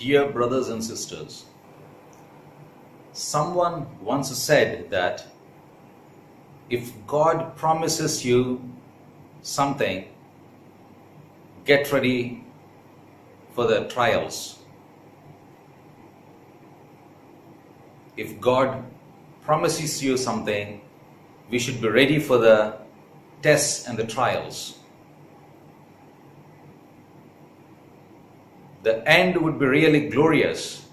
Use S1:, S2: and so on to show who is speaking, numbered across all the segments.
S1: Dear brothers and sisters, someone once said that if God promises you something, get ready for the trials. If God promises you something, we should be ready for the tests and the trials. The end would be really glorious,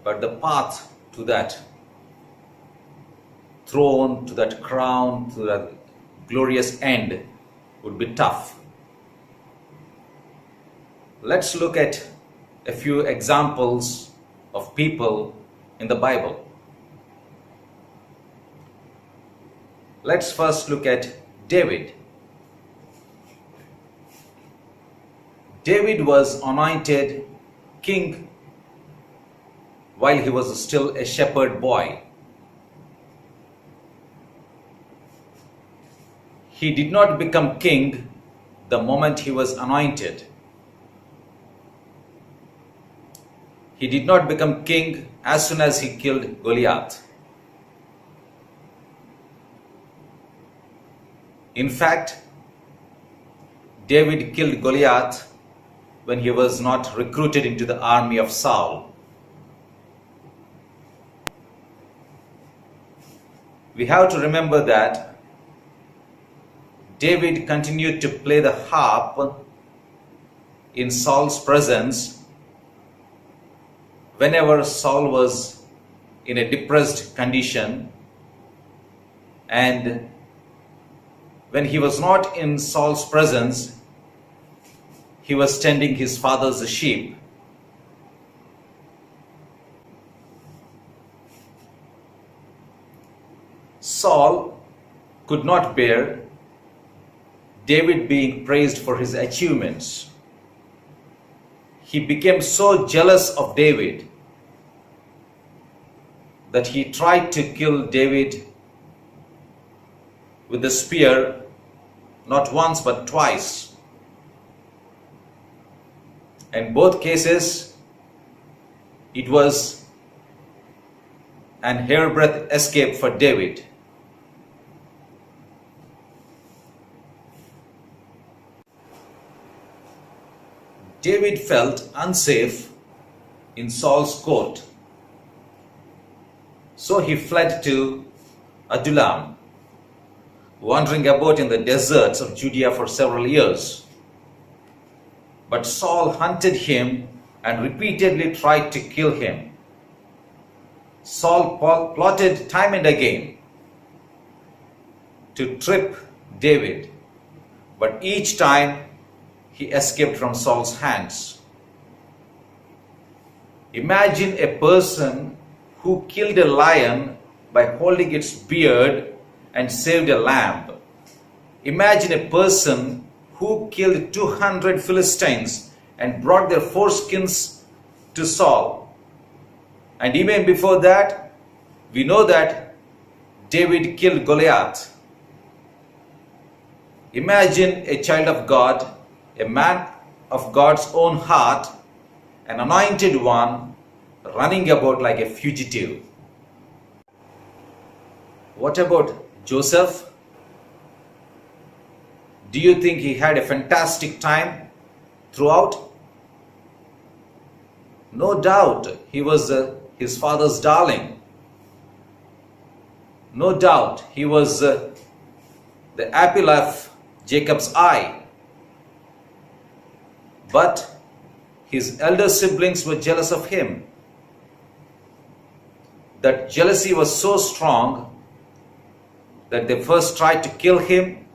S1: but the path to that throne, to that crown, to that glorious end would be tough. Let's look at a few examples of people in the Bible. Let's first look at David. David was anointed king while he was still a shepherd boy. He did not become king the moment he was anointed. He did not become king as soon as he killed Goliath. In fact, David killed Goliath when he was not recruited into the army of Saul. We have to remember that David continued to play the harp in Saul's presence whenever Saul was in a depressed condition, and when he was not in Saul's presence, he was tending his father's sheep. Saul could not bear David being praised for his achievements. He became so jealous of David that he tried to kill David with the spear, not once but twice. In both cases, it was an hairbreadth escape for David. David felt unsafe in Saul's court, so he fled to Adullam, wandering about in the deserts of Judea for several years. But Saul hunted him and repeatedly tried to kill him. Saul plotted time and again to trip David, but each time he escaped from Saul's hands. Imagine a person who killed a lion by holding its beard and saved a lamb. Imagine a person who killed 200 Philistines and brought their foreskins to Saul. And even before that, we know that David killed Goliath. Imagine a child of God, a man of God's own heart, an anointed one, running about like a fugitive. What about Joseph? Do you think he had a fantastic time throughout? No doubt he was his father's darling. No doubt he was the apple of Jacob's eye. But his elder siblings were jealous of him. That jealousy was so strong that they first tried to kill him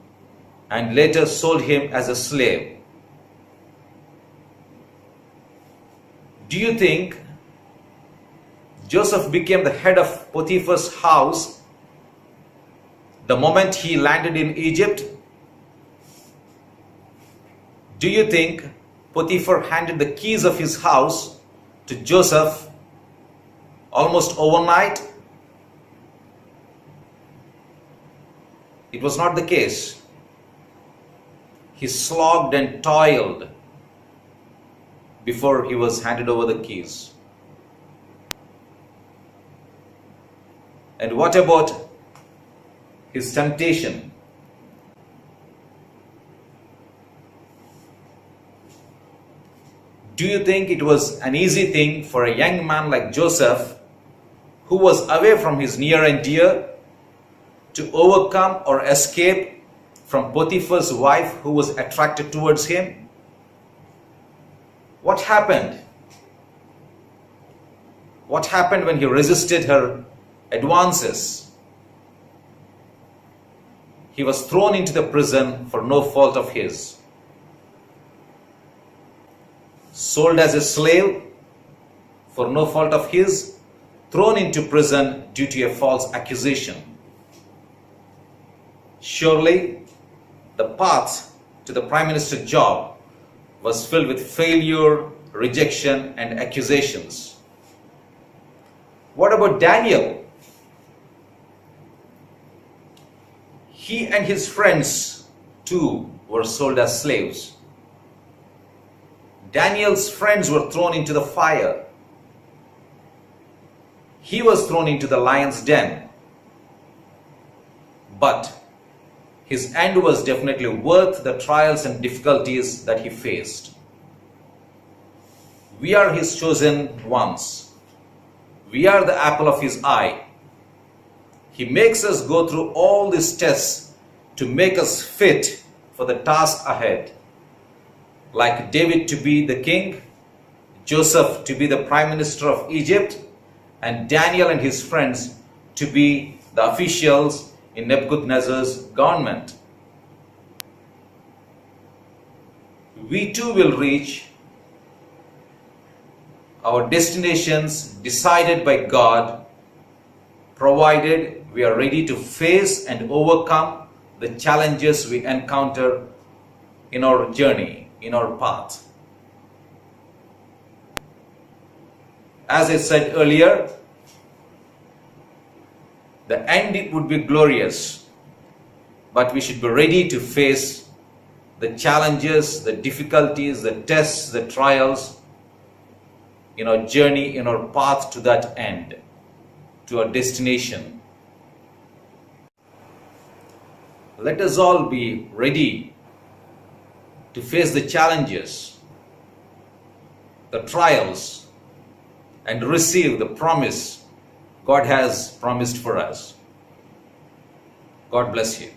S1: and later sold him as a slave. Do you think Joseph became the head of Potiphar's house the moment he landed in Egypt? Do you think Potiphar handed the keys of his house to Joseph almost overnight? It was not the case. He slogged and toiled before he was handed over the keys. And what about his temptation? Do you think it was an easy thing for a young man like Joseph, who was away from his near and dear, to overcome or escape from Potiphar's wife who was attracted towards him? What happened? What happened when he resisted her advances? He was thrown into the prison for no fault of his. Sold as a slave for no fault of his, thrown into prison due to a false accusation. Surely, the path to the Prime Minister job was filled with failure, rejection, and accusations. What about Daniel? He and his friends too were sold as slaves. Daniel's friends were thrown into the fire. He was thrown into the lion's den. But his end was definitely worth the trials and difficulties that he faced. We are his chosen ones. We are the apple of his eye. He makes us go through all these tests to make us fit for the task ahead. Like David to be the king, Joseph to be the prime minister of Egypt, and Daniel and his friends to be the officials in Nebuchadnezzar's government. We too will reach our destinations decided by God, provided we are ready to face and overcome the challenges we encounter in our journey, in our path. As I said earlier, the end would be glorious, but we should be ready to face the challenges, the difficulties, the tests, the trials in our journey, in our path to that end, to our destination. Let us all be ready to face the challenges, the trials, and receive the promise God has promised for us. God bless you.